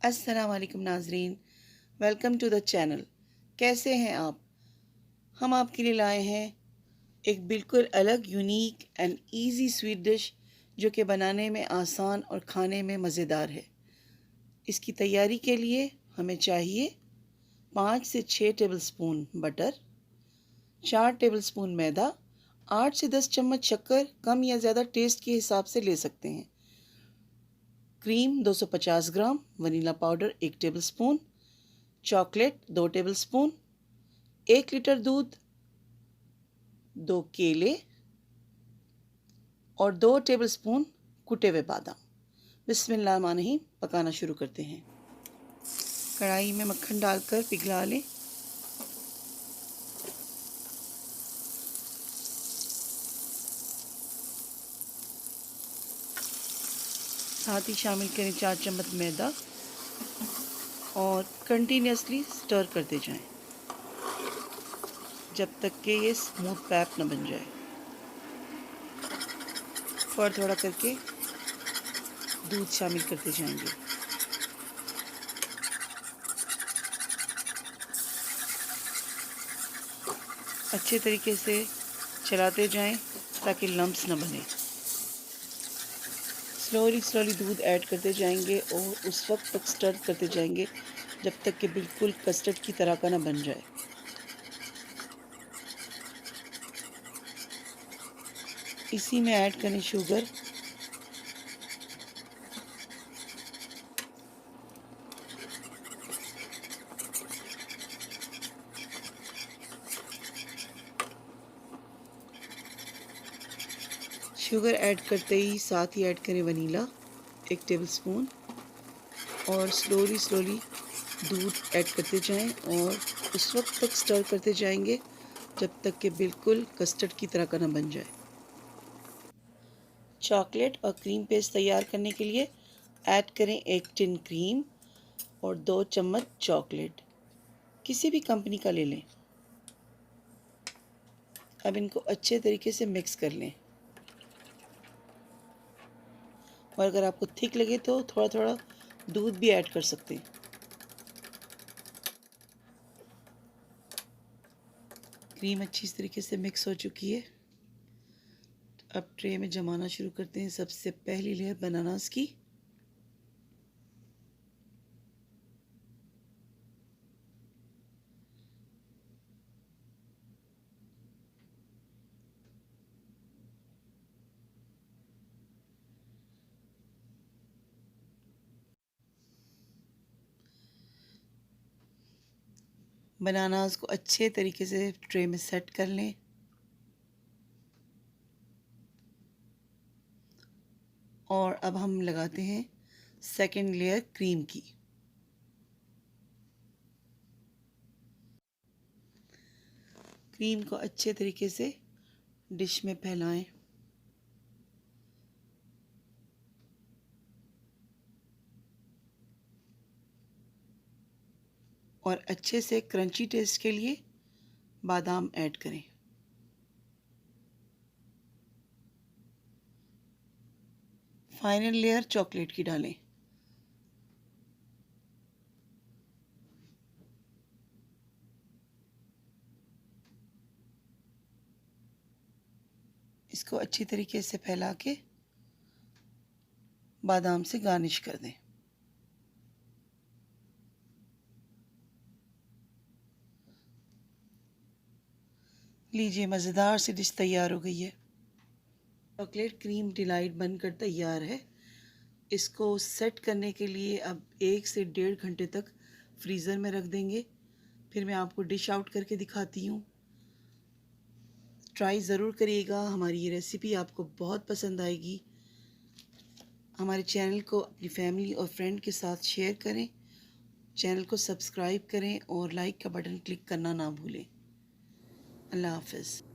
अस्सलाम वालेकुम नाजरीन, वेलकम टू द चैनल। कैसे हैं आप? हम आपके लिए लाए हैं एक बिल्कुल अलग, unique and easy sweet dish जो कि बनाने में आसान और खाने में मज़ेदार है। इसकी तैयारी के लिए हमें चाहिए 5 से 6 टेबलस्पून बटर, 4 टेबलस्पून मैदा, 8 से 10 चम्मच शक्कर, कम या ज़्यादा टेस्ट के हिसाब से ले सकते हैं, cream 250 gram, vanilla powder 1 tablespoon, chocolate 2 tablespoon, 1 litre दूध, 2 केले और 2 टेबलस्पून कुटे हुए बादाम। बिस्मिल्लाहिर्रहमानिर्रहीम, पकाना शुरू करते हैं। कढ़ाई में मक्खन डालकर पिघला लें। साथ ही शामिल करें 4 चम्मच मैदा और कंटिन्यूसली स्टर करते जाएं जब तक कि ये स्मूथ पैप न बन जाए। थोड़ा करके दूध शामिल करते जाएंगे। अच्छे तरीके से चलाते जाएं ताकि लम्प्स न बने। स्लोली दूध ऐड करते जाएंगे और उस वक्त तक स्टर करते जाएंगे जब तक कि बिल्कुल कस्टर्ड की तरह का ना बन जाए। इसी में ऐड करें शुगर, शुगर ऐड करते ही साथ ही ऐड करें वनीला 1 टेबलस्पून और स्लोली दूध ऐड करते जाएं और उस वक्त तक स्टर करते जाएंगे जब तक कि बिल्कुल कस्टर्ड की तरह का ना बन जाए। चॉकलेट और क्रीम पेस्ट तैयार करने के लिए ऐड करें 1 टिन क्रीम और 2 चम्मच चॉकलेट, किसी भी कंपनी का ले लें। अब इनको अच्छे तरीके से मिक्स कर लें और अगर आपको थिक लगे तो थोड़ा दूध भी ऐड कर सकते हैं। क्रीम अच्छी तरीके से मिक्स हो चुकी है। अब ट्रे में जमाना शुरू करते हैं। सबसे पहली लेयर बनानास की, बनानास को अच्छे तरीके से ट्रे में सेट कर लें और अब हम लगाते हैं सेकंड लेयर क्रीम की। क्रीम को अच्छे तरीके से डिश में फैलाएं और अच्छे से क्रंची टेस्ट के लिए बादाम ऐड करें। फाइनल लेयर चॉकलेट की डालें। इसको अच्छी तरीके से फैला के बादाम से गार्निश कर दें। लीजिए, मज़ेदार सी डिश तैयार हो गई है। चॉकलेट क्रीम डिलाइट बनकर तैयार है। इसको सेट करने के लिए अब 1 से 1.5 घंटे तक फ्रीज़र में रख देंगे। फिर मैं आपको डिश आउट करके दिखाती हूँ। ट्राई ज़रूर करिएगा, हमारी ये रेसिपी आपको बहुत पसंद आएगी। हमारे चैनल को अपनी फैमिली और फ्रेंड के साथ शेयर करें, चैनल को सब्सक्राइब करें और लाइक का बटन क्लिक करना ना भूलें। अल्लाह हाफ़िज़।